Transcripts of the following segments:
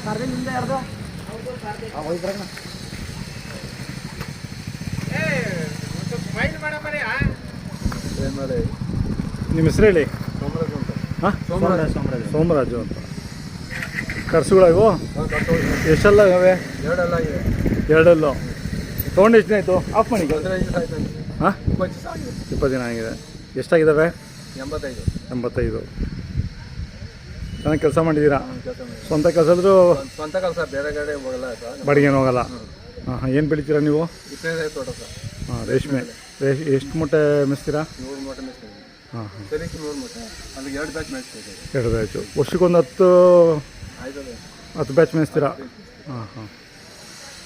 ಕರ್ದಿಂದ ಯಾರ್ದು ಹೋಯ್ತು ನಿಮ್ಮ ಹೆಸರು ಹೇಳಿ. ಹಾಂ, ಸೋಮರಾಜು ಅಂತ. ಕರ್ಸುಗಳಿವು ಎಷ್ಟೆಲ್ಲ ಇವೆ? ಎರಡಲ್ಲೂ ತೊಗೊಂಡು ಎಷ್ಟು ದಿನ ಆಯಿತು? ಆಫ್ ಮಾಡಿ. ಹಾಂ, 20 ದಿನ ಆಗಿದೆ. ಎಷ್ಟಾಗಿದ್ದಾವೆ? 85. ಚೆನ್ನಾಗಿ ಕೆಲಸ ಮಾಡಿದ್ದೀರಾ. ಸ್ವಂತ ಕೆಲಸ ಆದರೂ ಸ್ವಂತ ಕೆಲಸ, ಬೇರೆ ಕಡೆ ಹೋಗಲ್ಲ, ಬಾಡಿಗೆನೂ ಹೋಗಲ್ಲ. ಹಾಂ ಹಾಂ. ಏನು ಬೆಳಿತೀರಾ ನೀವು? ತೋಟ ಸರ್. ಹಾಂ, ರೇಷ್ಮೆ. ಎಷ್ಟು ಮೂಟೆ ಮೆಸ್ತೀರಾ? 100 ಮೂಟೆ ಮೆಸ್ತೀವಿ. ಹಾಂ ಹಾಂ. ಸರಿಗೆ 100 ಮೂಟೆ, ಅಲ್ಲಿ 2 ಬ್ಯಾಚ್ ಮೆಸ್ತೀವಿ. 2 ಬ್ಯಾಚು. ವರ್ಷಕ್ಕೊಂದು 10 ಬ್ಯಾಚ್ ಮೇಯಿಸ್ತೀರಾ? ಹಾಂ ಹಾಂ.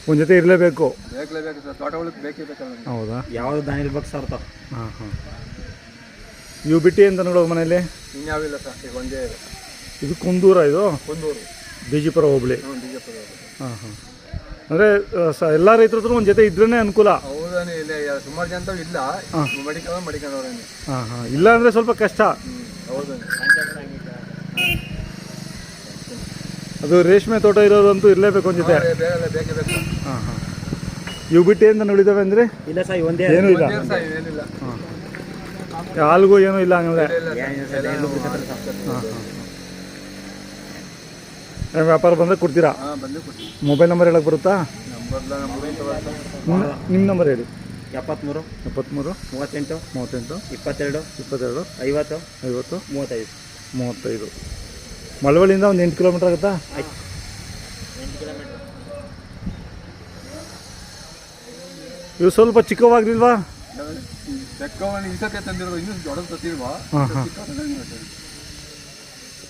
ಒಂದು ಜೊತೆ ಇರಲೇಬೇಕು. ಬೇಕಲೇಬೇಕು ಸರ್, ತೋಟಗಳಿಗೆ ಬೇಕೇ ಬೇಕಲ್ಲ. ಹೌದಾ? ಯಾವ್ದು ದನ ಇರ್ಬೇಕು ಸರ್? ಹಾಂ ಹಾಂ. ಇವು ಬಿಟ್ಟು ಏನು ದನಗಳು ಮನೇಲಿ? ಇನ್ಯಾವಿಲ್ಲ ಸರ್, ಈಗ ಒಂದೇ ಇದೆ. ಇದು ಕುಂದೂರ, ಇದು ಕುಂದೂರು, ಬಿಜಿಪುರ ಹೋಬಳಿ. ಬಿಜಾಪುರ. ಹಾಂ ಹಾಂ. ಅಂದರೆ ಎಲ್ಲ ರೈತರ ಹತ್ರ ಒಂದು ಜೊತೆ ಇದ್ರೇ ಅನುಕೂಲ. ಹೌದಾನೆ, ಇಲ್ಲ ಸುಮಾರು ಜನ ಇಲ್ಲ, ಮಡಿಕೊಂಡವ್ರೇನೆ. ಹಾಂ ಹಾಂ. ಇಲ್ಲ ಅಂದರೆ ಸ್ವಲ್ಪ ಕಷ್ಟ. ಹೌದಾನೆ. ಅದು ರೇಷ್ಮೆ ತೋಟ ಇರೋರಂತೂ ಇರಲೇಬೇಕು ಒಂದು ಜೊತೆ. ಬೇಕೇ ಬೇಕು. ಹಾಂ ಹಾಂ. ಇವು ಬಿಟ್ಟು ಏನು ಉಳಿದಾವೆ ಅಂದರೆ? ಇಲ್ಲ ಸರ್, ಒಂದೇ ಏನೂ ಇಲ್ಲ. ಏನಿಲ್ಲ. ಹಾಂ. ಹಾಲ್ಗೂ ಏನೂ ಇಲ್ಲ ಹಂಗಂದ್ರೆ? ಹಾಂ ಹಾಂ. ವ್ಯಾಪಾರ ಬಂದರೆ ಕೊಡ್ತೀರಾ? ಹಾಂ, ಬಂದು ಕೊಡ್ತೀವಿ. ಮೊಬೈಲ್ ನಂಬರ್ ಹೇಳಕ್ಕೆ ಬರುತ್ತಾ? ನಿಮ್ಮ ನಂಬರ್ ಹೇಳಿ. 73 38 22 50 35. ಮಳವಳ್ಳಿಯಿಂದ ಒಂದು 8 ಕಿಲೋಮೀಟ್ರ್ ಆಗುತ್ತಾ? ಆಯ್ತು, 8 ಕಿಲೋಮೀಟ್ರ್. ಇವು ಸ್ವಲ್ಪ ಚಿಕ್ಕವಾಗಿಲ್ವಾ? ಹಾಂ ಹಾಂ.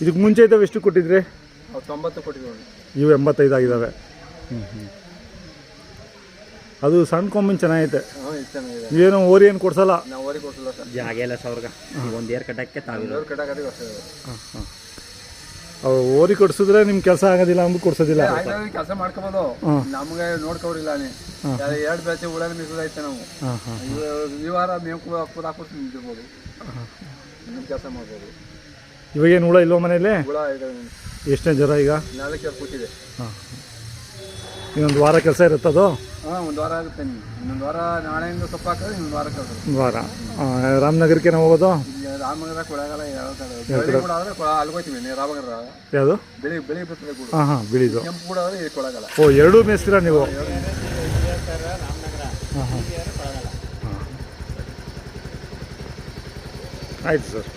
ಇದಕ್ಕೆ ಮುಂಚೆ ಇದ್ದಾವೆ ಎಷ್ಟು ಕೊಟ್ಟಿದ್ರಿ? 90 ಕೊಟ್ಟಿದ್ದೀವಿ. ಇವು 85 ಆಗಿದ್ದಾವೆ. ಹ್ಞೂ ಹ್ಞೂ. ಅದು ಸಣ್ಣ ಕೊಂಬಿನ ಚೆನ್ನಾಗೈತೆ. ಏನು ಓರಿ ಏನು ಕೊಡ್ಸಲ್ಲ? ನಾವು ಓರಿ ಕೊಡ್ಸಲ್ಲ ಸರ್. ಜಾಗ ಇಲ್ಲ ಸಾವಿರ ಒಂದು ಏರ್ ಕಟ್ಟಕ್ಕೆ ತಾವಿಲ್ಲ. ಹಾಂ ಹಾಂ. ಅವು ಓರಿ ಕೊಡ್ಸಿದ್ರೆ ನಿಮ್ಮ ಕೆಲಸ ಆಗೋದಿಲ್ಲ ಅಂದ್ಬಿಟ್ಟು ಕೊಡ್ಸೋದಿಲ್ಲ. ಕೆಲಸ ಮಾಡ್ಕೋಬೋದು, ನಮ್ಗೆ ನೋಡ್ಕೋರಿಲ್ಲ. 2 ಬ್ಯಾಚ್ ಉಳಾಗ ಮಿಸೈತೆ ನಾವು. ಹಾಂ ಹಾಂ. ಈ ವಾರ ಮೇವು ಹಾಕ್ಬಿಟ್ಟು ನಿಂತಿರ್ಬೋದು, ಕೆಲಸ ಮಾಡ್ಬೋದು. ಇವಾಗೇನು ಹುಳ ಇಲ್ವ ಮನೇಲಿ? ಹುಳ ಇದೆ. ಎಷ್ಟನೇ ಜ್ವರ ಈಗ? 4 ಕೂತಿದೆ. ಹಾಂ. ಇನ್ನೊಂದು ವಾರ ಕೆಲಸ ಇರುತ್ತದು? ಹಾಂ, 1 ವಾರ ಆಗುತ್ತೆ. ಇನ್ನೊಂದು ವಾರ, ನಾಳೆಯಿಂದ ಸೊಪ್ಪು ಹಾಕಿದ್ರೆ ಇನ್ನೊಂದು ವಾರ ಕೆಲಸ. 1 ವಾರ. ರಾಮನಗರಕ್ಕೆ ನಾವು ಹೋಗೋದು? ರಾಮನಗರ ಕೊಳಗಲ್ಲ, ಕೂಡ ಆದರೆ ಅಲ್ಗೋಯ್ತೀವಿ. ರಾಮನಗರ ಯಾವುದು? ಬೆಳಿ ಬರ್ತದೆ ಕೂಡ. ಹಾಂ ಹಾಂ, ಬಿಳಿದು. ಕೆಂಪು ಕೂಡ ಆದರೆ ಕೊಳಗಲ್ಲ. ಓ, ಎರಡೂ ಮೇಯಿಸ್ತೀರಾ ನೀವು? ಹಾಂ ಹಾಂ. ಆಯ್ತು ಸರ್.